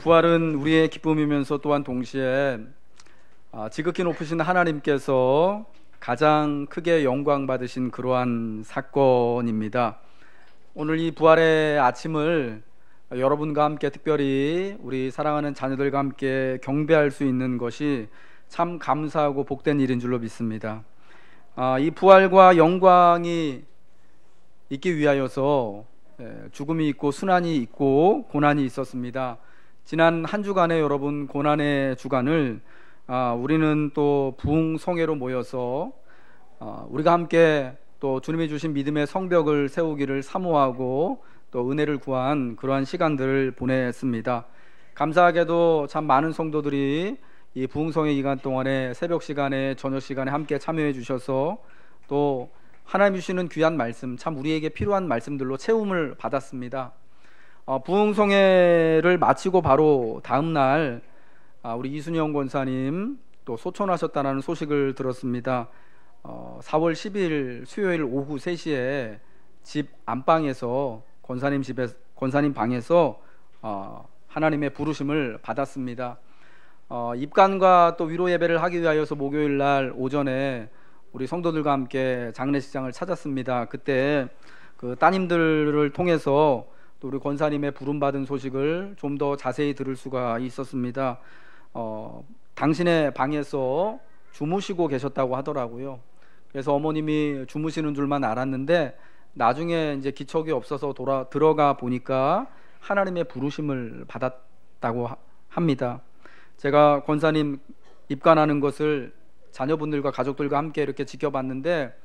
부활은 우리의 기쁨이면서 또한 동시에 지극히 높으신 하나님께서 가장 크게 영광 받으신 그러한 사건입니다. 오늘 이 부활의 아침을 여러분과 함께 특별히 우리 사랑하는 자녀들과 함께 경배할 수 있는 것이 참 감사하고 복된 일인 줄로 믿습니다. 이 부활과 영광이 있기 위하여서 죽음이 있고 순환이 있고 고난이 있었습니다. 지난 한 주간의 여러분 고난의 주간을 우리는 또 부흥성회로 모여서 우리가 함께 또 주님이 주신 믿음의 성벽을 세우기를 사모하고 또 은혜를 구한 그러한 시간들을 보냈습니다. 감사하게도 참 많은 성도들이 이 부흥성회 기간 동안에 새벽 시간에 저녁 시간에 함께 참여해 주셔서 또 하나님이 주시는 귀한 말씀, 참 우리에게 필요한 말씀들로 채움을 받았습니다. 부흥성회를 마치고 바로 다음날 우리 이순영 권사님 또 소천하셨다는 소식을 들었습니다. 4월 10일 수요일 오후 3시에 집 안방에서 권사님 방에서 하나님의 부르심을 받았습니다. 입간과 또 위로 예배를 하기 위하여서 목요일 날 오전에 우리 성도들과 함께 장례식장을 찾았습니다. 그때 그 따님들을 통해서 또 우리 권사님의 부름받은 소식을 좀 더 자세히 들을 수가 있었습니다. 당신의 방에서 주무시고 계셨다고 하더라고요. 그래서 어머님이 주무시는 줄만 알았는데 나중에 이제 기척이 없어서 들어가 보니까 하나님의 부르심을 받았다고 합니다. 제가 권사님 입관하는 것을 자녀분들과 가족들과 함께 이렇게 지켜봤는데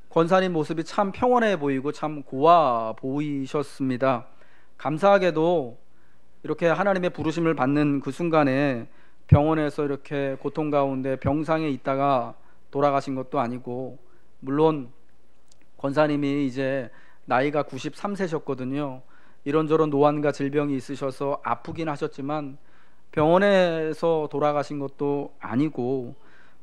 권사님 모습이 참 평온해 보이고 참 고와 보이셨습니다. 감사하게도 이렇게 하나님의 부르심을 받는 그 순간에 병원에서 이렇게 고통 가운데 병상에 있다가 돌아가신 것도 아니고, 물론 권사님이 이제 나이가 93세셨거든요. 이런저런 노안과 질병이 있으셔서 아프긴 하셨지만 병원에서 돌아가신 것도 아니고,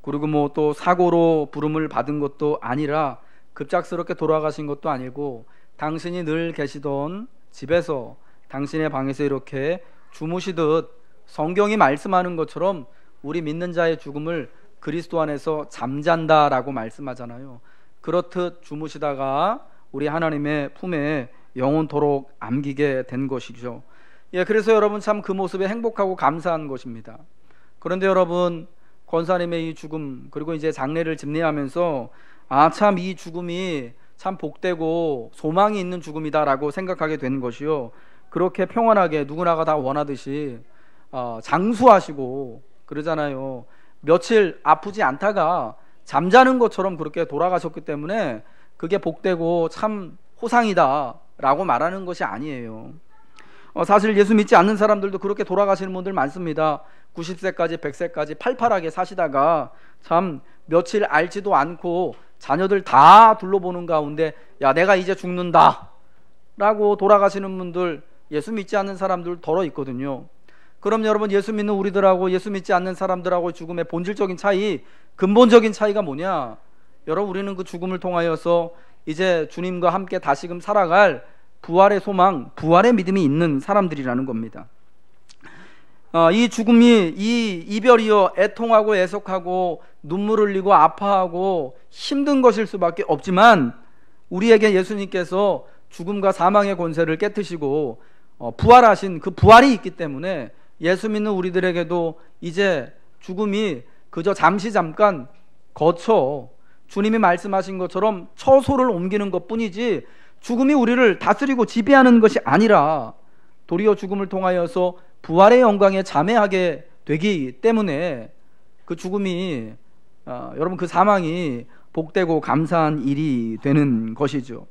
그리고 뭐 또 사고로 부름을 받은 것도 아니라 급작스럽게 돌아가신 것도 아니고 당신이 늘 계시던 집에서 당신의 방에서 이렇게 주무시듯 성경이 말씀하는 것처럼 우리 믿는 자의 죽음을 그리스도 안에서 잠잔다라고 말씀하잖아요. 그렇듯 주무시다가 우리 하나님의 품에 영원토록 안기게 된 것이죠. 그래서 여러분 참 그 모습에 행복하고 감사한 것입니다. 그런데 여러분, 권사님의 이 죽음, 그리고 이제 장례를 집례하면서 참 이 죽음이 참 복되고 소망이 있는 죽음이다라고 생각하게 된 것이요, 그렇게 평안하게 누구나가 다 원하듯이 장수하시고 그러잖아요. 며칠 아프지 않다가 잠자는 것처럼 그렇게 돌아가셨기 때문에 그게 복되고 참 호상이다 라고 말하는 것이 아니에요. 사실 예수 믿지 않는 사람들도 그렇게 돌아가시는 분들 많습니다. 90세까지 100세까지 팔팔하게 사시다가 참 며칠 알지도 않고 자녀들 다 둘러보는 가운데 야 내가 이제 죽는다 라고 돌아가시는 분들, 예수 믿지 않는 사람들 덜어 있거든요. 그럼 여러분, 예수 믿는 우리들하고 예수 믿지 않는 사람들하고 죽음의 본질적인 차이, 근본적인 차이가 뭐냐? 여러분, 우리는 그 죽음을 통하여서 이제 주님과 함께 다시금 살아갈 부활의 소망, 부활의 믿음이 있는 사람들이라는 겁니다. 이 죽음이 이 이별이요 애통하고 애석하고 눈물 흘리고 아파하고 힘든 것일 수밖에 없지만, 우리에게 예수님께서 죽음과 사망의 권세를 깨트시고 부활하신 그 부활이 있기 때문에 예수 믿는 우리들에게도 이제 죽음이 그저 잠시 잠깐 거쳐 주님이 말씀하신 것처럼 처소를 옮기는 것뿐이지 죽음이 우리를 다스리고 지배하는 것이 아니라 도리어 죽음을 통하여서 부활의 영광에 참여하게 되기 때문에 그 죽음이 여러분 그 사망이 복되고 감사한 일이 되는 것이죠.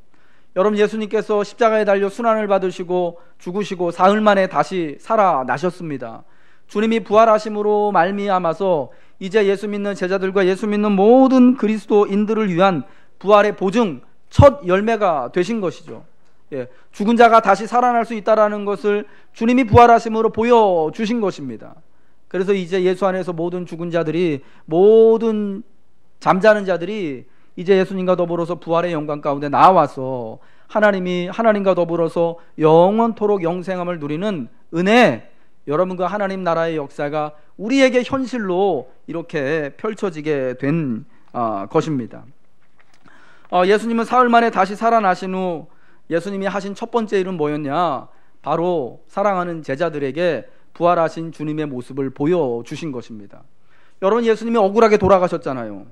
여러분, 예수님께서 십자가에 달려 순환을 받으시고 죽으시고 사흘 만에 다시 살아나셨습니다. 주님이 부활하심으로 말미암아서 이제 예수 믿는 제자들과 예수 믿는 모든 그리스도인들을 위한 부활의 보증, 첫 열매가 되신 것이죠. 죽은 자가 다시 살아날 수 있다는 것을 주님이 부활하심으로 보여주신 것입니다. 그래서 이제 예수 안에서 모든 죽은 자들이, 모든 잠자는 자들이 이제 예수님과 더불어서 부활의 영광 가운데 나와서 하나님과 더불어서 영원토록 영생함을 누리는 은혜, 여러분과 하나님 나라의 역사가 우리에게 현실로 이렇게 펼쳐지게 된 것입니다. 예수님은 사흘 만에 다시 살아나신 후 예수님이 하신 첫 번째 일은 뭐였냐? 바로 사랑하는 제자들에게 부활하신 주님의 모습을 보여주신 것입니다. 여러분, 예수님이 억울하게 돌아가셨잖아요.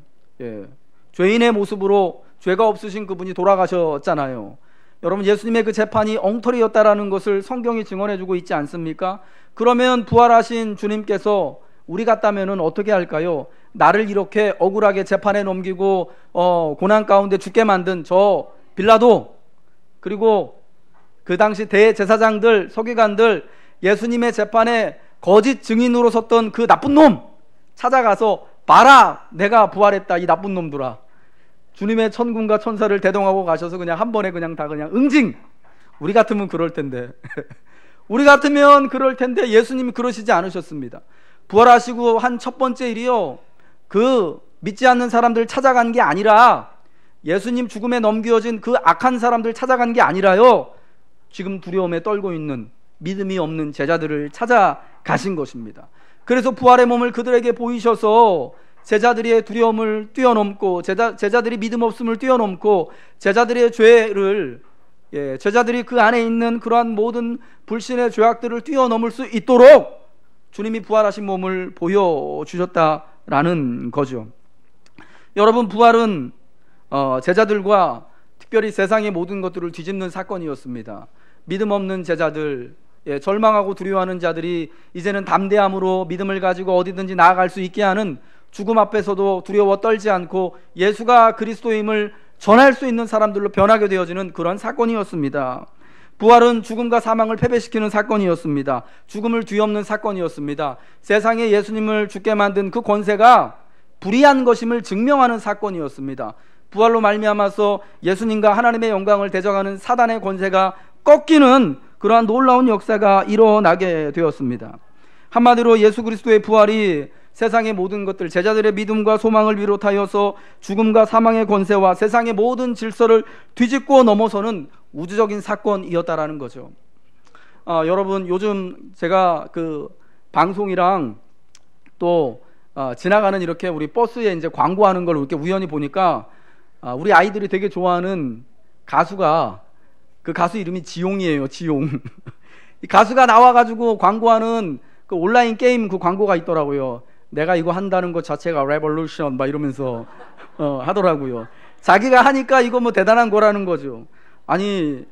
죄인의 모습으로, 죄가 없으신 그분이 돌아가셨잖아요. 여러분, 예수님의 그 재판이 엉터리였다라는 것을 성경이 증언해주고 있지 않습니까? 그러면 부활하신 주님께서 우리 같다면은 어떻게 할까요? 나를 이렇게 억울하게 재판에 넘기고 고난 가운데 죽게 만든 저 빌라도, 그리고 그 당시 대제사장들, 서기관들, 예수님의 재판에 거짓 증인으로 섰던 그 나쁜 놈 찾아가서 봐라, 내가 부활했다, 이 나쁜 놈들아. 주님의 천군과 천사를 대동하고 가셔서 그냥 한 번에 그냥 다 그냥 응징. 우리 같으면 그럴 텐데 우리 같으면 그럴 텐데 예수님이 그러시지 않으셨습니다. 부활하시고 한 첫 번째 일이요, 그 믿지 않는 사람들 찾아간 게 아니라, 예수님 죽음에 넘겨진 그 악한 사람들 찾아간 게 아니라요, 지금 두려움에 떨고 있는 믿음이 없는 제자들을 찾아가신 것입니다. 그래서 부활의 몸을 그들에게 보이셔서 제자들의 두려움을 뛰어넘고, 제자들이 믿음 없음을 뛰어넘고, 제자들의 죄를, 제자들이 그 안에 있는 그러한 모든 불신의 죄악들을 뛰어넘을 수 있도록 주님이 부활하신 몸을 보여주셨다라는 거죠. 여러분, 부활은 제자들과 특별히 세상의 모든 것들을 뒤집는 사건이었습니다. 믿음 없는 제자들, 절망하고 두려워하는 자들이 이제는 담대함으로 믿음을 가지고 어디든지 나아갈 수 있게 하는, 죽음 앞에서도 두려워 떨지 않고 예수가 그리스도임을 전할 수 있는 사람들로 변하게 되어지는 그런 사건이었습니다. 부활은 죽음과 사망을 패배시키는 사건이었습니다. 죽음을 뒤엎는 사건이었습니다. 세상에 예수님을 죽게 만든 그 권세가 불의한 것임을 증명하는 사건이었습니다. 부활로 말미암아서 예수님과 하나님의 영광을 대적하는 사단의 권세가 꺾이는 그러한 놀라운 역사가 일어나게 되었습니다. 한마디로 예수 그리스도의 부활이 세상의 모든 것들, 제자들의 믿음과 소망을 비롯하여서 죽음과 사망의 권세와 세상의 모든 질서를 뒤집고 넘어서는 우주적인 사건이었다라는 거죠. 여러분, 요즘 제가 그 방송이랑 또 지나가는 이렇게 우리 버스에 이제 광고하는 걸 이렇게 우연히 보니까 우리 아이들이 되게 좋아하는 가수가, 그 가수 이름이 지용이에요. 지용. 이 가수가 나와가지고 광고하는 그 온라인 게임 그 광고가 있더라고요. 내가 이거 한다는 것 자체가 레볼루션 막 이러면서 하더라고요. 자기가 하니까 이거 뭐 대단한 거라는 거죠. 아니,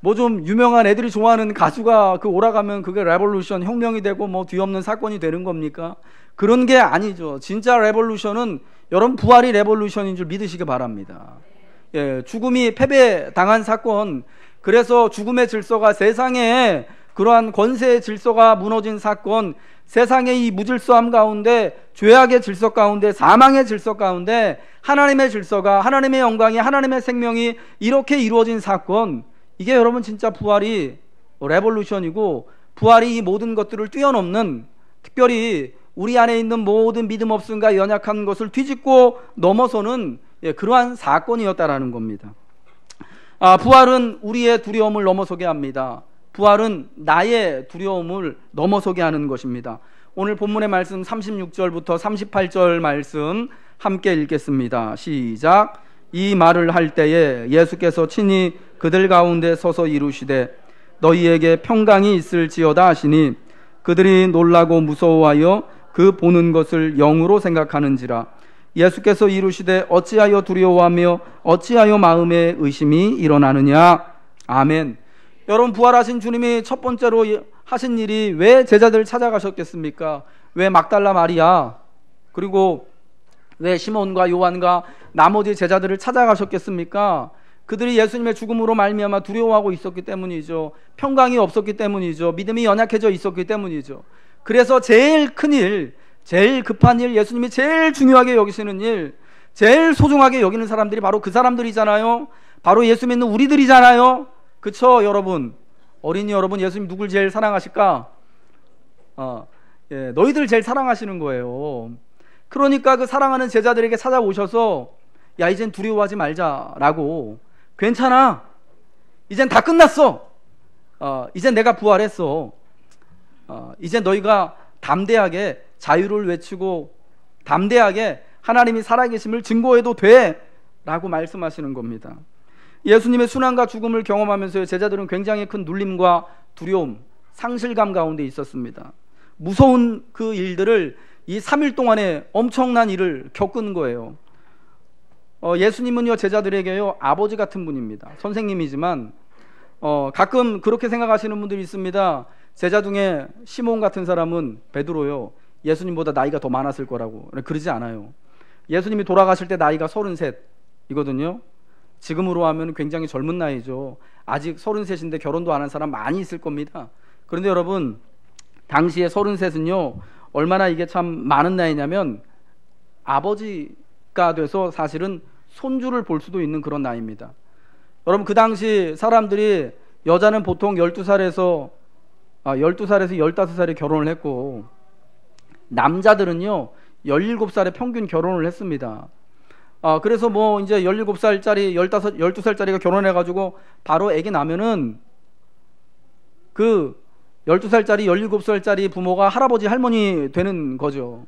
뭐 좀 유명한 애들이 좋아하는 가수가 그 오라가면 그게 레볼루션, 혁명이 되고 뭐 뒤엎는 사건이 되는 겁니까? 그런 게 아니죠. 진짜 레볼루션은 여러분 부활이 레볼루션인 줄 믿으시기 바랍니다. 죽음이 패배당한 사건, 그래서 죽음의 질서가, 세상에 그러한 권세의 질서가 무너진 사건, 세상의 이 무질서함 가운데, 죄악의 질서 가운데, 사망의 질서 가운데 하나님의 질서가, 하나님의 영광이, 하나님의 생명이 이렇게 이루어진 사건, 이게 여러분 진짜 부활이 레볼루션이고, 부활이 이 모든 것들을 뛰어넘는, 특별히 우리 안에 있는 모든 믿음 없음과 연약한 것을 뒤집고 넘어서는 그러한 사건이었다라는 겁니다. 부활은 우리의 두려움을 넘어서게 합니다. 부활은 나의 두려움을 넘어서게 하는 것입니다. 오늘 본문의 말씀 36절부터 38절 말씀 함께 읽겠습니다. 시작. 이 말을 할 때에 예수께서 친히 그들 가운데 서서 이루시되 너희에게 평강이 있을지어다 하시니 그들이 놀라고 무서워하여 그 보는 것을 영으로 생각하는지라. 예수께서 이루시되 어찌하여 두려워하며 어찌하여 마음에 의심이 일어나느냐. 아멘. 여러분, 부활하신 주님이 첫 번째로 하신 일이 왜 제자들 찾아가셨겠습니까? 왜 막달라 마리아, 그리고 왜 시몬과 요한과 나머지 제자들을 찾아가셨겠습니까? 그들이 예수님의 죽음으로 말미암아 두려워하고 있었기 때문이죠. 평강이 없었기 때문이죠. 믿음이 연약해져 있었기 때문이죠. 그래서 제일 큰 일, 제일 급한 일, 예수님이 제일 중요하게 여기시는 일, 제일 소중하게 여기는 사람들이 바로 그 사람들이잖아요. 바로 예수 믿는 우리들이잖아요. 그쵸, 여러분? 어린이 여러분, 예수님 누굴 제일 사랑하실까? 너희들 제일 사랑하시는 거예요. 그러니까 그 사랑하는 제자들에게 찾아오셔서 야, 이젠 두려워하지 말자라고, 괜찮아, 이젠 다 끝났어, 이제 내가 부활했어. 이제 너희가 담대하게 자유를 외치고 담대하게 하나님이 살아계심을 증거해도 돼 라고 말씀하시는 겁니다. 예수님의 순환과 죽음을 경험하면서 제자들은 굉장히 큰 눌림과 두려움, 상실감 가운데 있었습니다. 무서운 그 일들을 이 3일 동안에 엄청난 일을 겪은 거예요. 예수님은요, 제자들에게요, 아버지 같은 분입니다. 선생님이지만 가끔 그렇게 생각하시는 분들이 있습니다. 제자 중에 시몬 같은 사람은 베드로요, 예수님보다 나이가 더 많았을 거라고. 그러지 않아요. 예수님이 돌아가실 때 나이가 33이거든요. 지금으로 하면 굉장히 젊은 나이죠. 아직 33인데 결혼도 안 한 사람 많이 있을 겁니다. 그런데 여러분, 당시에 33은요 얼마나 이게 참 많은 나이냐면 아버지가 돼서 사실은 손주를 볼 수도 있는 그런 나이입니다. 여러분, 그 당시 사람들이 여자는 보통 12살에서 15살에 결혼을 했고 남자들은요 17살에 평균 결혼을 했습니다. 그래서 뭐 이제 17살짜리 12살짜리가 결혼해가지고 바로 애기 나면은 그 12살짜리 17살짜리 부모가 할아버지 할머니 되는 거죠.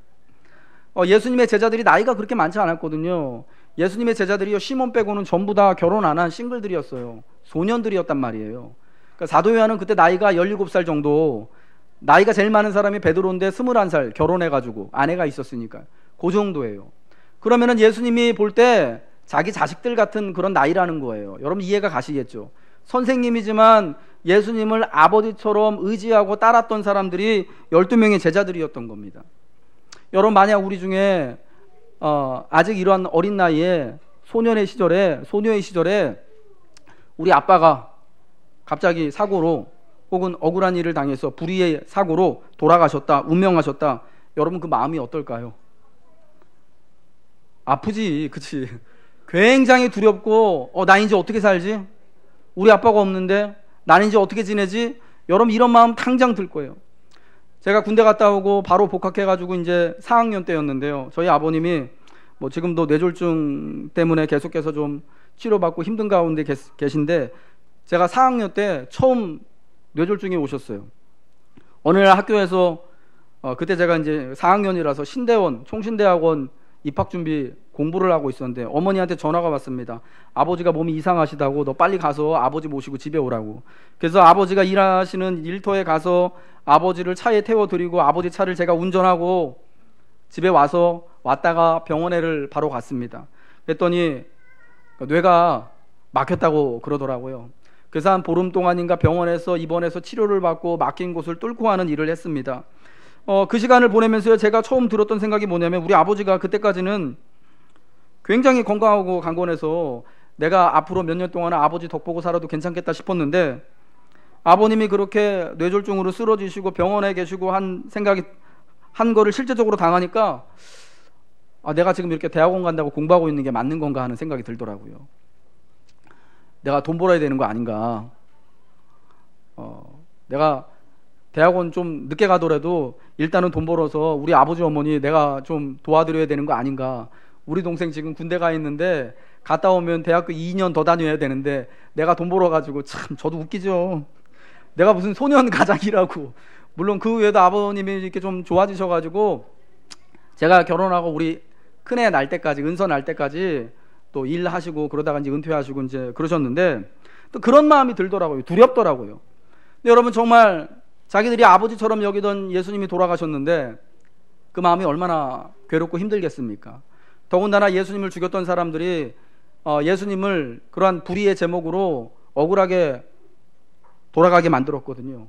예수님의 제자들이 나이가 그렇게 많지 않았거든요. 예수님의 제자들이요, 시몬 빼고는 전부 다 결혼 안 한 싱글들이었어요. 소년들이었단 말이에요. 그러니까 사도 요한은 그때 나이가 17살 정도, 나이가 제일 많은 사람이 베드로인데 21살 결혼해가지고 아내가 있었으니까 그 정도예요. 그러면은 예수님이 볼 때 자기 자식들 같은 그런 나이라는 거예요. 여러분 이해가 가시겠죠? 선생님이지만 예수님을 아버지처럼 의지하고 따랐던 사람들이 12명의 제자들이었던 겁니다. 여러분, 만약 우리 중에 아직 이러한 어린 나이에 소녀의 시절에 우리 아빠가 갑자기 사고로 혹은 억울한 일을 당해서 불의의 사고로 돌아가셨다, 운명하셨다. 여러분 그 마음이 어떨까요? 아프지, 그치? 굉장히 두렵고 나 이제 어떻게 살지? 우리 아빠가 없는데 나는 이제 어떻게 지내지? 여러분 이런 마음 당장 들 거예요. 제가 군대 갔다 오고 바로 복학해가지고 이제 4학년 때였는데요. 저희 아버님이 뭐 지금도 뇌졸중 때문에 계속해서 좀 치료받고 힘든 가운데 계신데 제가 4학년 때 처음 뇌졸중이 오셨어요. 어느 날 학교에서 그때 제가 이제 4학년이라서 신대원, 총신대학원 입학준비 공부를 하고 있었는데 어머니한테 전화가 왔습니다. 아버지가 몸이 이상하시다고, 너 빨리 가서 아버지 모시고 집에 오라고. 그래서 아버지가 일하시는 일터에 가서 아버지를 차에 태워드리고 아버지 차를 제가 운전하고 집에 왔다가 병원에를 바로 갔습니다. 그랬더니 뇌가 막혔다고 그러더라고요. 그래서 한 보름 동안인가 병원에서 입원해서 치료를 받고 막힌 곳을 뚫고 하는 일을 했습니다. 그 시간을 보내면서 제가 처음 들었던 생각이 뭐냐면, 우리 아버지가 그때까지는 굉장히 건강하고 강건해서 내가 앞으로 몇 년 동안은 아버지 덕보고 살아도 괜찮겠다 싶었는데, 아버님이 그렇게 뇌졸중으로 쓰러지시고 병원에 계시고 한 거를 실제적으로 당하니까 내가 지금 이렇게 대학원 간다고 공부하고 있는 게 맞는 건가 하는 생각이 들더라고요. 내가 돈 벌어야 되는 거 아닌가, 내가 대학원 좀 늦게 가더라도 일단은 돈 벌어서 우리 아버지 어머니 내가 좀 도와드려야 되는 거 아닌가. 우리 동생 지금 군대 가 있는데 갔다 오면 대학교 2년 더 다녀야 되는데 내가 돈 벌어가지고, 참 저도 웃기죠. 내가 무슨 소년 가장이라고. 물론 그 외에도 아버님이 이렇게 좀 좋아지셔가지고 제가 결혼하고 우리 큰애 날 때까지, 은서 날 때까지 또 일하시고 그러다가 이제 은퇴하시고 이제 그러셨는데, 또 그런 마음이 들더라고요. 두렵더라고요. 근데 여러분, 정말 자기들이 아버지처럼 여기던 예수님이 돌아가셨는데 그 마음이 얼마나 괴롭고 힘들겠습니까? 더군다나 예수님을 죽였던 사람들이 예수님을 그러한 불의의 제목으로 억울하게 돌아가게 만들었거든요.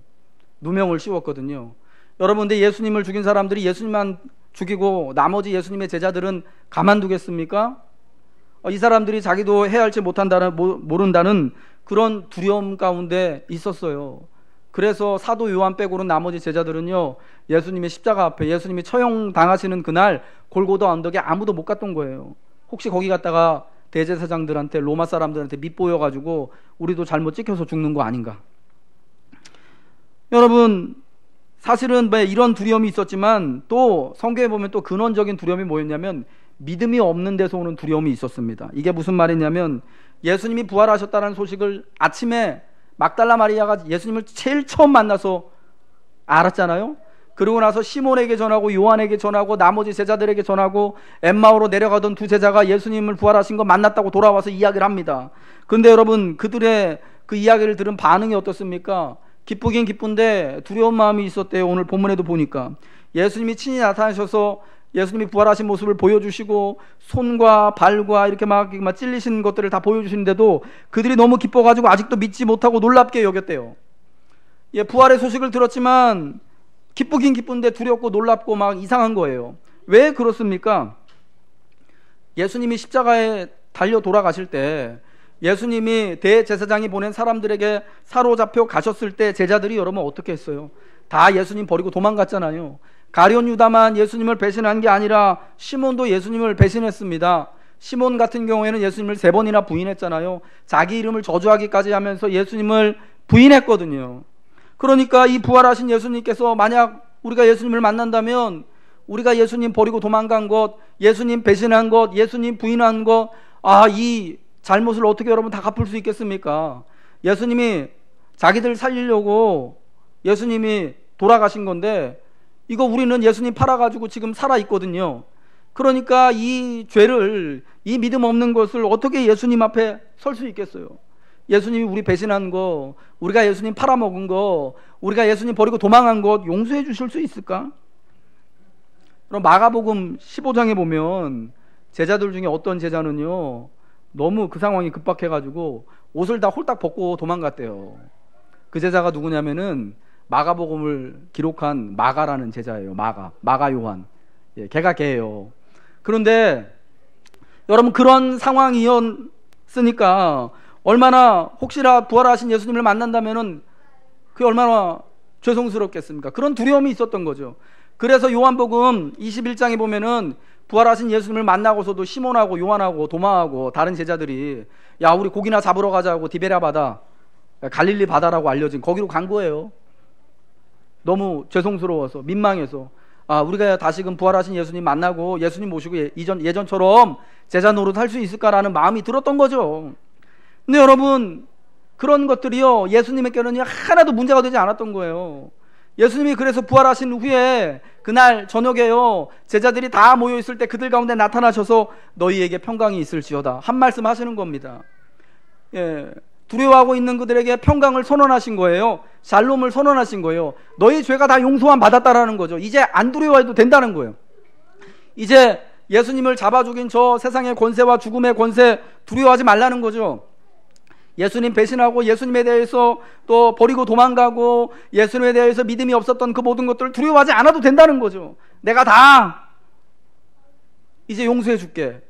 누명을 씌웠거든요. 여러분, 근데 예수님을 죽인 사람들이 예수님만 죽이고 나머지 예수님의 제자들은 가만두겠습니까? 이 사람들이 자기도 해야 할지 모른다는 그런 두려움 가운데 있었어요. 그래서 사도 요한 빼고는 나머지 제자들은요, 예수님의 십자가 앞에, 예수님이 처형당하시는 그날 골고다 언덕에 아무도 못 갔던 거예요. 혹시 거기 갔다가 대제사장들한테, 로마 사람들한테 밑보여가지고 우리도 잘못 찍혀서 죽는 거 아닌가. 여러분, 사실은 이런 두려움이 있었지만 또 성경에 보면 또 근원적인 두려움이 뭐였냐면 믿음이 없는 데서 오는 두려움이 있었습니다. 이게 무슨 말이냐면, 예수님이 부활하셨다는 소식을 아침에 막달라 마리아가 예수님을 제일 처음 만나서 알았잖아요. 그러고 나서 시몬에게 전하고 요한에게 전하고 나머지 제자들에게 전하고 엠마오로 내려가던 두 제자가 예수님을 부활하신 거 만났다고 돌아와서 이야기를 합니다. 근데 여러분, 그들의 그 이야기를 들은 반응이 어떻습니까? 기쁘긴 기쁜데 두려운 마음이 있었대요. 오늘 본문에도 보니까 예수님이 친히 나타나셔서 예수님이 부활하신 모습을 보여주시고 손과 발과 이렇게 막 찔리신 것들을 다 보여주시는데도 그들이 너무 기뻐가지고 아직도 믿지 못하고 놀랍게 여겼대요. 부활의 소식을 들었지만 기쁘긴 기쁜데 두렵고 놀랍고 막 이상한 거예요. 왜 그렇습니까? 예수님이 십자가에 달려 돌아가실 때 예수님이 대제사장이 보낸 사람들에게 사로잡혀 가셨을 때 제자들이 여러분 어떻게 했어요? 다 예수님 버리고 도망갔잖아요. 가룟 유다만 예수님을 배신한 게 아니라 시몬도 예수님을 배신했습니다. 시몬 같은 경우에는 예수님을 3번이나 부인했잖아요. 자기 이름을 저주하기까지 하면서 예수님을 부인했거든요. 그러니까 이 부활하신 예수님께서 만약 우리가 예수님을 만난다면 우리가 예수님 버리고 도망간 것, 예수님 배신한 것, 예수님 부인한 것, 이 잘못을 어떻게 여러분 다 갚을 수 있겠습니까? 예수님이 자기들 살리려고 예수님이 돌아가신 건데 이거 우리는 예수님 팔아가지고 지금 살아있거든요. 그러니까 이 죄를, 이 믿음 없는 것을 어떻게 예수님 앞에 설 수 있겠어요? 예수님이 우리 배신한 거, 우리가 예수님 팔아먹은 거, 우리가 예수님 버리고 도망한 것 용서해 주실 수 있을까? 그럼 마가복음 15장에 보면 제자들 중에 어떤 제자는요, 너무 그 상황이 급박해가지고 옷을 다 홀딱 벗고 도망갔대요. 그 제자가 누구냐면은 마가복음을 기록한 마가라는 제자예요. 마가 요한. 걔가 걔예요. 그런데 여러분, 그런 상황이었으니까 얼마나, 혹시나 부활하신 예수님을 만난다면은 그게 얼마나 죄송스럽겠습니까? 그런 두려움이 있었던 거죠. 그래서 요한복음 21장에 보면은 부활하신 예수님을 만나고서도 시몬하고 요한하고 도마하고 다른 제자들이 야, 우리 고기나 잡으러 가자고 디베랴 바다, 갈릴리 바다라고 알려진 거기로 간 거예요. 너무 죄송스러워서, 민망해서 우리가 다시금 부활하신 예수님 만나고 예수님 모시고 예전처럼 제자 노릇 할 수 있을까라는 마음이 들었던 거죠. 근데 여러분, 그런 것들이요, 예수님에게는 하나도 문제가 되지 않았던 거예요. 예수님이 그래서 부활하신 후에 그날 저녁에요, 제자들이 다 모여있을 때 그들 가운데 나타나셔서 너희에게 평강이 있을지어다 한 말씀 하시는 겁니다. 두려워하고 있는 그들에게 평강을 선언하신 거예요. 샬롬을 선언하신 거예요. 너희 죄가 다 용서함 받았다라는 거죠. 이제 안 두려워해도 된다는 거예요. 이제 예수님을 잡아 죽인 저 세상의 권세와 죽음의 권세 두려워하지 말라는 거죠. 예수님 배신하고 예수님에 대해서 또 버리고 도망가고 예수님에 대해서 믿음이 없었던 그 모든 것들을 두려워하지 않아도 된다는 거죠. 내가 다 이제 용서해 줄게.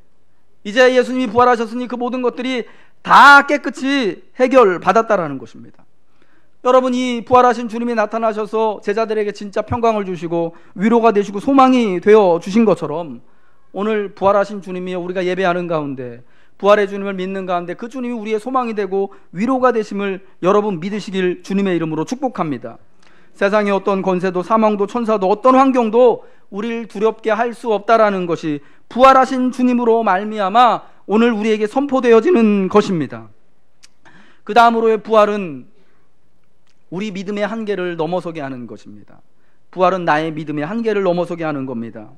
이제 예수님이 부활하셨으니 그 모든 것들이 다 깨끗이 해결받았다라는 것입니다. 여러분, 이 부활하신 주님이 나타나셔서 제자들에게 진짜 평강을 주시고 위로가 되시고 소망이 되어 주신 것처럼 오늘 부활하신 주님이 우리가 예배하는 가운데, 부활의 주님을 믿는 가운데 그 주님이 우리의 소망이 되고 위로가 되심을 여러분 믿으시길 주님의 이름으로 축복합니다. 세상의 어떤 권세도 사망도 천사도 어떤 환경도 우리를 두렵게 할 수 없다라는 것이 부활하신 주님으로 말미암아 오늘 우리에게 선포되어지는 것입니다. 그 다음으로의 부활은 우리 믿음의 한계를 넘어서게 하는 것입니다. 부활은 나의 믿음의 한계를 넘어서게 하는 겁니다.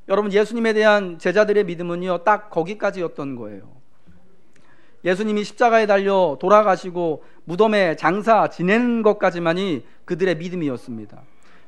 여러분, 예수님에 대한 제자들의 믿음은요, 딱 거기까지였던 거예요. 예수님이 십자가에 달려 돌아가시고 무덤에 장사 지낸 것까지만이 그들의 믿음이었습니다.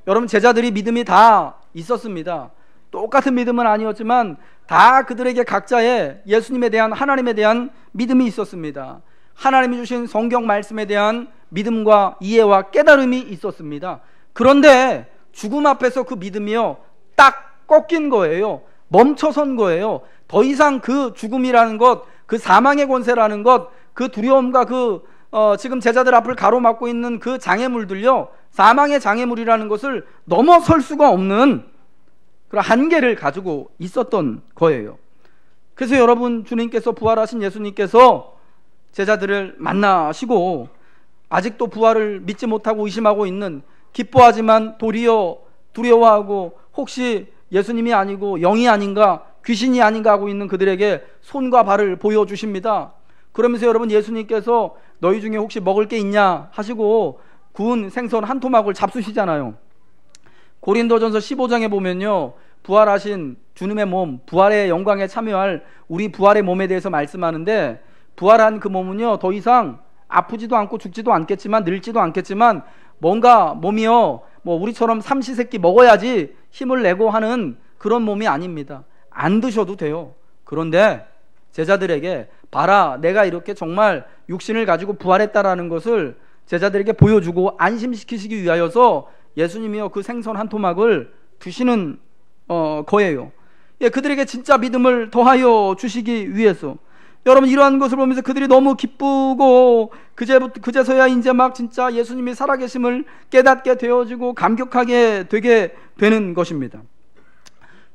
여러분, 제자들이 믿음이 다 있었습니다. 똑같은 믿음은 아니었지만 다 그들에게 각자의 예수님에 대한, 하나님에 대한 믿음이 있었습니다. 하나님이 주신 성경 말씀에 대한 믿음과 이해와 깨달음이 있었습니다. 그런데 죽음 앞에서 그 믿음이요, 딱 꺾인 거예요. 멈춰선 거예요. 더 이상 그 죽음이라는 것, 그 사망의 권세라는 것, 그 두려움과 지금 제자들 앞을 가로막고 있는 그 장애물들요, 사망의 장애물이라는 것을 넘어설 수가 없는 그런 한계를 가지고 있었던 거예요. 그래서 여러분, 주님께서, 부활하신 예수님께서 제자들을 만나시고 아직도 부활을 믿지 못하고 의심하고 있는, 기뻐하지만 도리어 두려워하고 혹시 예수님이 아니고 영이 아닌가, 귀신이 아닌가 하고 있는 그들에게 손과 발을 보여주십니다. 그러면서 여러분, 예수님께서 너희 중에 혹시 먹을 게 있냐 하시고 구운 생선 한 토막을 잡수시잖아요. 고린도전서 15장에 보면요, 부활하신 주님의 몸, 부활의 영광에 참여할 우리 부활의 몸에 대해서 말씀하는데, 부활한 그 몸은요 더 이상 아프지도 않고 죽지도 않겠지만 늙지도 않겠지만 뭔가 몸이요 뭐 우리처럼 삼시세끼 먹어야지 힘을 내고 하는 그런 몸이 아닙니다. 안 드셔도 돼요. 그런데 제자들에게 봐라, 내가 이렇게 정말 육신을 가지고 부활했다라는 것을 제자들에게 보여주고 안심시키시기 위하여서 예수님이요 그 생선 한 토막을 드시는 거예요. 예, 그들에게 진짜 믿음을 더하여 주시기 위해서. 여러분, 이러한 것을 보면서 그들이 너무 기쁘고 그제서야 이제 막 진짜 예수님이 살아계심을 깨닫게 되어지고 감격하게 되게 되는 것입니다.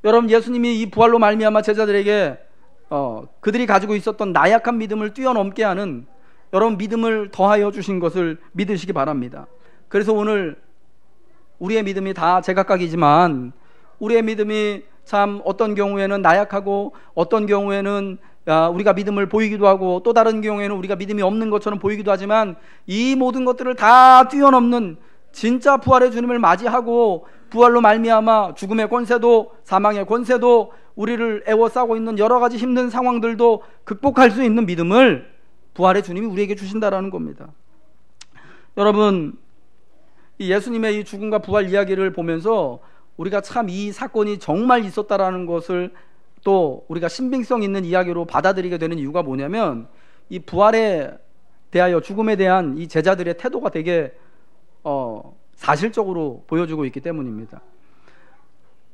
여러분, 예수님이 이 부활로 말미암아 제자들에게 그들이 가지고 있었던 나약한 믿음을 뛰어넘게 하는 여러분 믿음을 더하여 주신 것을 믿으시기 바랍니다. 그래서 오늘 우리의 믿음이 다 제각각이지만 우리의 믿음이 참 어떤 경우에는 나약하고 어떤 경우에는 우리가 믿음을 보이기도 하고 또 다른 경우에는 우리가 믿음이 없는 것처럼 보이기도 하지만 이 모든 것들을 다 뛰어넘는 진짜 부활의 주님을 맞이하고 부활로 말미암아 죽음의 권세도 사망의 권세도 우리를 애워싸고 있는 여러 가지 힘든 상황들도 극복할 수 있는 믿음을 부활의 주님이 우리에게 주신다라는 겁니다. 여러분, 이 예수님의 이 죽음과 부활 이야기를 보면서 우리가 참 이 사건이 정말 있었다라는 것을 또 우리가 신빙성 있는 이야기로 받아들이게 되는 이유가 뭐냐면 이 부활에 대하여 죽음에 대한 이 제자들의 태도가 되게 사실적으로 보여주고 있기 때문입니다.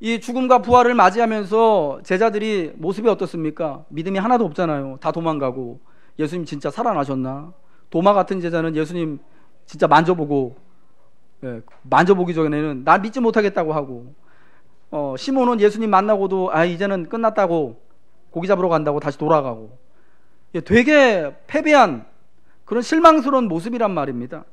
이 죽음과 부활을 맞이하면서 제자들이 모습이 어떻습니까? 믿음이 하나도 없잖아요. 다 도망가고 예수님 진짜 살아나셨나? 도마 같은 제자는 예수님 진짜 만져보기 전에는 나 믿지 못하겠다고 하고 시몬은 예수님 만나고도 이제는 끝났다고 고기 잡으러 간다고 다시 돌아가고 되게 패배한 그런 실망스러운 모습이란 말입니다.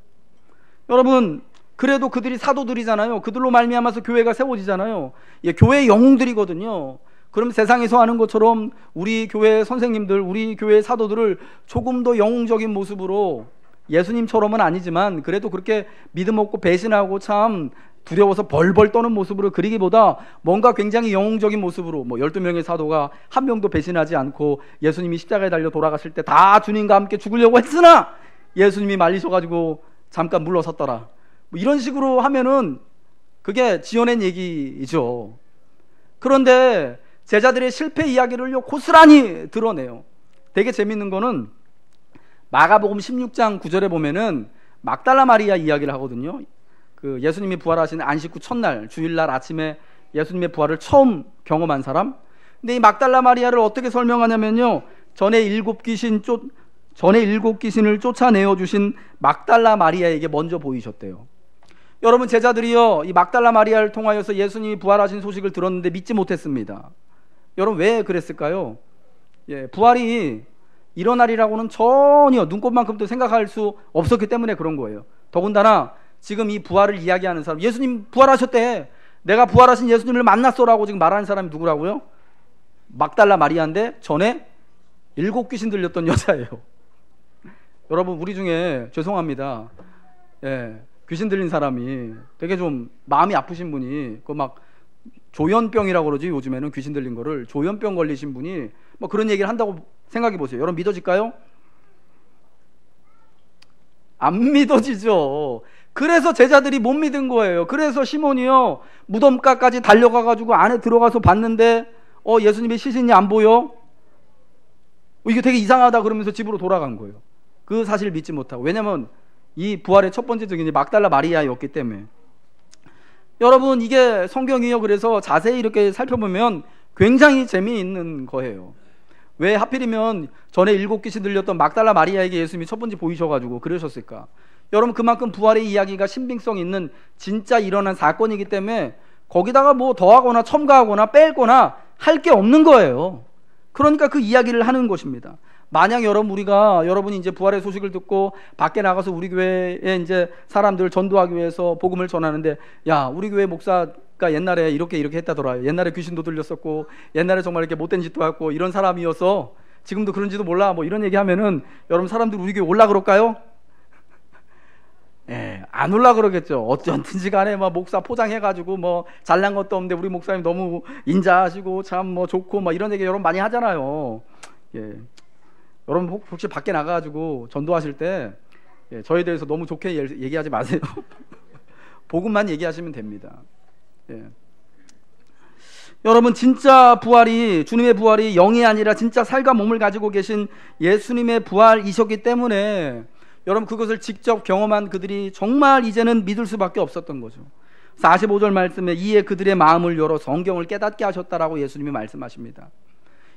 여러분, 그래도 그들이 사도들이잖아요. 그들로 말미암아서 교회가 세워지잖아요. 교회의 영웅들이거든요. 그럼 세상에서 하는 것처럼 우리 교회 선생님들, 우리 교회 사도들을 조금 더 영웅적인 모습으로 예수님처럼은 아니지만 그래도 그렇게 믿음 없고 배신하고 참 두려워서 벌벌 떠는 모습으로 그리기보다 뭔가 굉장히 영웅적인 모습으로 12명의 사도가 한 명도 배신하지 않고 예수님이 십자가에 달려 돌아가실 때 다 주님과 함께 죽으려고 했으나 예수님이 말리셔가지고 잠깐 물러섰더라. 이런 식으로 하면은 그게 지어낸 얘기이죠. 그런데 제자들의 실패 이야기를 고스란히 드러내요. 되게 재밌는 거는 마가복음 16장 9절에 보면은 막달라 마리아 이야기를 하거든요. 그 예수님이 부활하신 안식 후 첫날 주일날 아침에 예수님의 부활을 처음 경험한 사람. 근데 이 막달라 마리아를 어떻게 설명하냐면요, 전에 일곱 귀신을 쫓아내어 주신 막달라 마리아에게 먼저 보이셨대요. 여러분, 제자들이요 이 막달라 마리아를 통하여서 예수님이 부활하신 소식을 들었는데 믿지 못했습니다. 여러분, 왜 그랬을까요? 부활이 일어나리라고는 전혀 눈꼽만큼도 생각할 수 없었기 때문에 그런 거예요. 더군다나 지금 이 부활을 이야기하는 사람, 예수님 부활하셨대, 내가 부활하신 예수님을 만났어라고 지금 말하는 사람이 누구라고요? 막달라 마리아인데 전에 7 귀신 들렸던 여자예요. 여러분, 우리 중에 죄송합니다, 귀신 들린 사람이 되게 좀 마음이 아프신 분이 막 조현병이라고 그러지, 요즘에는 귀신 들린 거를 조현병 걸리신 분이 그런 얘기를 한다고 생각해 보세요. 여러분, 믿어질까요? 안 믿어지죠. 그래서 제자들이 못 믿은 거예요. 그래서 시몬이요 무덤가까지 달려가가지고 안에 들어가서 봤는데 예수님의 시신이 안 보여? 이게 되게 이상하다 그러면서 집으로 돌아간 거예요. 그 사실을 믿지 못하고. 왜냐면 이 부활의 첫 번째 증인이 막달라 마리아였기 때문에. 여러분, 이게 성경이요 그래서 자세히 이렇게 살펴보면 굉장히 재미있는 거예요. 왜 하필이면 전에 7 귀신 들렸던 막달라 마리아에게 예수님이 첫 번째 보이셔가지고 그러셨을까? 여러분, 그만큼 부활의 이야기가 신빙성 있는 진짜 일어난 사건이기 때문에 거기다가 더하거나 첨가하거나 뺄거나 할 게 없는 거예요. 그러니까 그 이야기를 하는 것입니다. 만약 여러분이 이제 부활의 소식을 듣고 밖에 나가서 우리 교회에 이제 사람들 전도하기 위해서 복음을 전하는데, 야, 우리 교회 목사가 옛날에 이렇게 했다더라. 옛날에 귀신도 들렸었고, 옛날에 정말 이렇게 못된 짓도 했고, 이런 사람이어서 지금도 그런지도 몰라. 뭐 이런 얘기 하면은 여러분 사람들 우리 교회 올라 그럴까요? 예, 안 올라 그러겠죠. 어쩐든지 간에 막 목사 포장해가지고 뭐 잘난 것도 없는데 우리 목사님 너무 인자하시고 참 뭐 좋고 막 이런 얘기 여러분 많이 하잖아요. 예, 여러분 혹시 밖에 나가가지고 전도하실 때 예, 저에 대해서 너무 좋게 얘기하지 마세요. 복음만 얘기하시면 됩니다. 예. 여러분 진짜 부활이, 주님의 부활이 영이 아니라 진짜 살과 몸을 가지고 계신 예수님의 부활이셨기 때문에 여러분 그것을 직접 경험한 그들이 정말 이제는 믿을 수밖에 없었던 거죠. 45절 말씀에 이에 그들의 마음을 열어 성경을 깨닫게 하셨다라고 예수님이 말씀하십니다.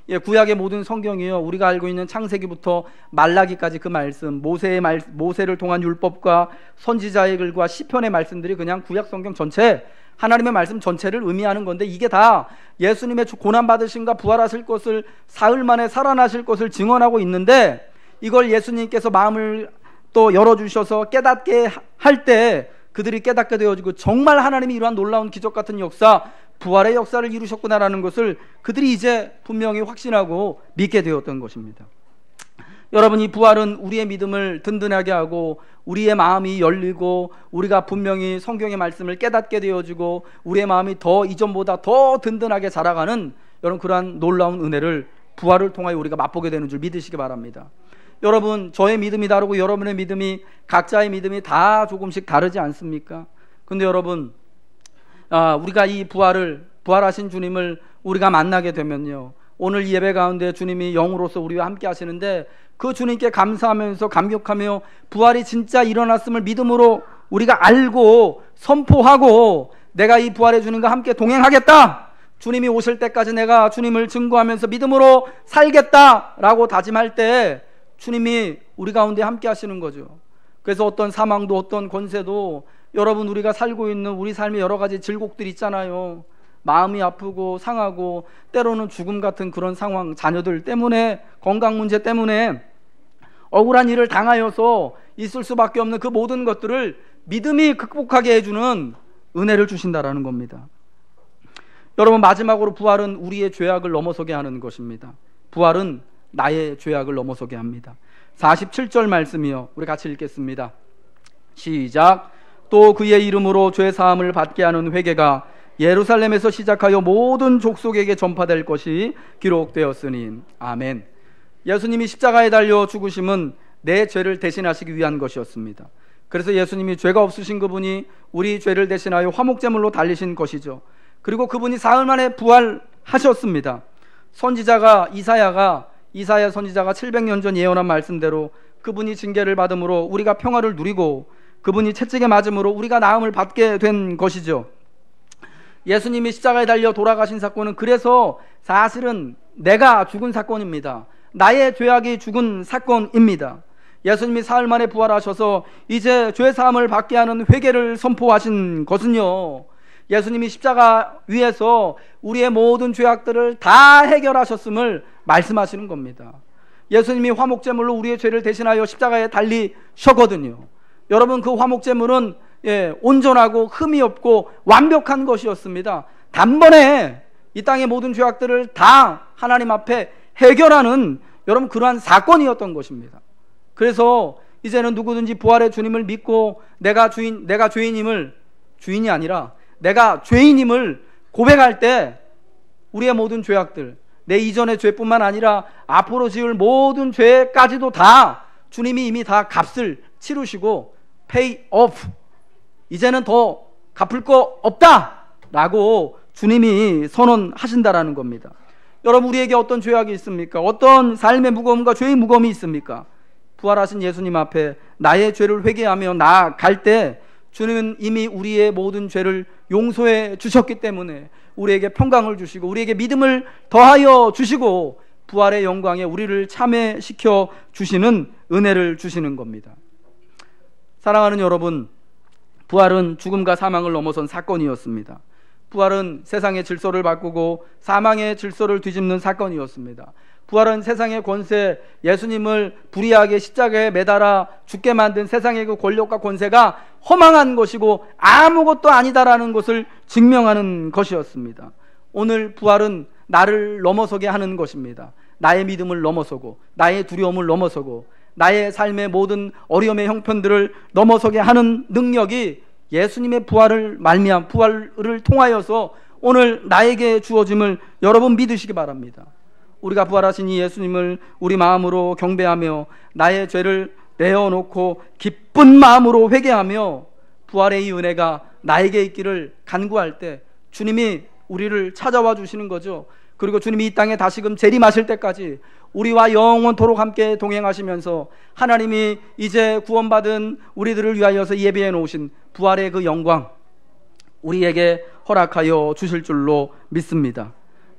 예, 구약의 모든 성경이요, 우리가 알고 있는 창세기부터 말라기까지 그 말씀, 모세를 통한 율법과 선지자의 글과 시편의 말씀들이 그냥 구약 성경 전체, 하나님의 말씀 전체를 의미하는 건데, 이게 다 예수님의 고난받으심과 부활하실 것을, 사흘 만에 살아나실 것을 증언하고 있는데, 이걸 예수님께서 마음을 또 열어주셔서 깨닫게 할 때 그들이 깨닫게 되어지고 정말 하나님이 이러한 놀라운 기적 같은 역사, 부활의 역사를 이루셨구나라는 것을 그들이 이제 분명히 확신하고 믿게 되었던 것입니다. 여러분, 이 부활은 우리의 믿음을 든든하게 하고 우리의 마음이 열리고 우리가 분명히 성경의 말씀을 깨닫게 되어지고 우리의 마음이 더 이전보다 더 든든하게 자라가는 여러분 그러한 놀라운 은혜를 부활을 통하여 우리가 맛보게 되는 줄 믿으시기 바랍니다. 여러분, 저의 믿음이 다르고 여러분의 믿음이, 각자의 믿음이 다 조금씩 다르지 않습니까? 근데 여러분, 우리가 이 부활하신 주님을 우리가 만나게 되면요, 오늘 이 예배 가운데 주님이 영으로서 우리와 함께 하시는데 그 주님께 감사하면서 감격하며 부활이 진짜 일어났음을 믿음으로 우리가 알고 선포하고 내가 이 부활의 주님과 함께 동행하겠다, 주님이 오실 때까지 내가 주님을 증거하면서 믿음으로 살겠다라고 다짐할 때 주님이 우리 가운데 함께 하시는 거죠. 그래서 어떤 사망도 어떤 권세도, 여러분 우리가 살고 있는 우리 삶의 여러 가지 질곡들이 있잖아요. 마음이 아프고 상하고 때로는 죽음 같은 그런 상황, 자녀들 때문에, 건강 문제 때문에 억울한 일을 당하여서 있을 수밖에 없는 그 모든 것들을 믿음이 극복하게 해주는 은혜를 주신다라는 겁니다. 여러분, 마지막으로 부활은 우리의 죄악을 넘어서게 하는 것입니다. 부활은 나의 죄악을 넘어서게 합니다. 47절 말씀이요, 우리 같이 읽겠습니다. 시작. 또 그의 이름으로 죄 사함을 받게 하는 회개가 예루살렘에서 시작하여 모든 족속에게 전파될 것이 기록되었으니. 아멘. 예수님이 십자가에 달려 죽으심은 내 죄를 대신하시기 위한 것이었습니다. 그래서 예수님이 죄가 없으신 그분이 우리 죄를 대신하여 화목제물로 달리신 것이죠. 그리고 그분이 사흘 만에 부활하셨습니다. 선지자가 이사야 선지자가 700년 전 예언한 말씀대로 그분이 징계를 받음으로 우리가 평화를 누리고 그분이 채찍에 맞음으로 우리가 나음을 받게 된 것이죠. 예수님이 십자가에 달려 돌아가신 사건은 그래서 사실은 내가 죽은 사건입니다. 나의 죄악이 죽은 사건입니다. 예수님이 사흘 만에 부활하셔서 이제 죄 사함을 받게 하는 회개를 선포하신 것은요, 예수님이 십자가 위에서 우리의 모든 죄악들을 다 해결하셨음을 말씀하시는 겁니다. 예수님이 화목제물로 우리의 죄를 대신하여 십자가에 달리셨거든요. 여러분, 그 화목제물은 온전하고 흠이 없고 완벽한 것이었습니다. 단번에 이 땅의 모든 죄악들을 다 하나님 앞에 해결하는 여러분 그러한 사건이었던 것입니다. 그래서 이제는 누구든지 부활의 주님을 믿고 내가 죄인임을, 주인이 아니라 내가 죄인임을 고백할 때 우리의 모든 죄악들, 내 이전의 죄뿐만 아니라 앞으로 지을 모든 죄까지도 다 주님이 이미 다 값을 치르시고 pay off, 이제는 더 갚을 거 없다 라고 주님이 선언하신다라는 겁니다. 여러분, 우리에게 어떤 죄악이 있습니까? 어떤 삶의 무거움과 죄의 무거움이 있습니까? 부활하신 예수님 앞에 나의 죄를 회개하며 나아갈 때 주님은 이미 우리의 모든 죄를 용서해 주셨기 때문에 우리에게 평강을 주시고 우리에게 믿음을 더하여 주시고 부활의 영광에 우리를 참여시켜 주시는 은혜를 주시는 겁니다. 사랑하는 여러분, 부활은 죽음과 사망을 넘어선 사건이었습니다. 부활은 세상의 질서를 바꾸고 사망의 질서를 뒤집는 사건이었습니다. 부활은 세상의 권세, 예수님을 불의하게 십자가에 매달아 죽게 만든 세상의 그 권력과 권세가 허망한 것이고 아무것도 아니다라는 것을 증명하는 것이었습니다. 오늘 부활은 나를 넘어서게 하는 것입니다. 나의 믿음을 넘어서고 나의 두려움을 넘어서고 나의 삶의 모든 어려움의 형편들을 넘어서게 하는 능력이 예수님의 부활을 통하여서 오늘 나에게 주어짐을 여러분 믿으시기 바랍니다. 우리가 부활하신 이 예수님을 우리 마음으로 경배하며 나의 죄를 내어놓고 기쁜 마음으로 회개하며 부활의 이 은혜가 나에게 있기를 간구할 때 주님이 우리를 찾아와 주시는 거죠. 그리고 주님이 이 땅에 다시금 재림하실 때까지 우리와 영원토록 함께 동행하시면서 하나님이 이제 구원받은 우리들을 위하여서 예비해 놓으신 부활의 그 영광 우리에게 허락하여 주실 줄로 믿습니다.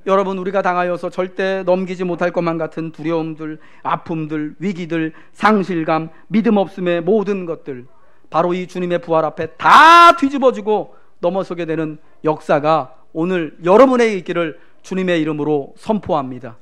여러분, 우리가 당하여서 절대 넘기지 못할 것만 같은 두려움들, 아픔들, 위기들, 상실감, 믿음 없음의 모든 것들 바로 이 주님의 부활 앞에 다 뒤집어지고 넘어서게 되는 역사가 오늘 여러분에게 있기를 주님의 이름으로 선포합니다.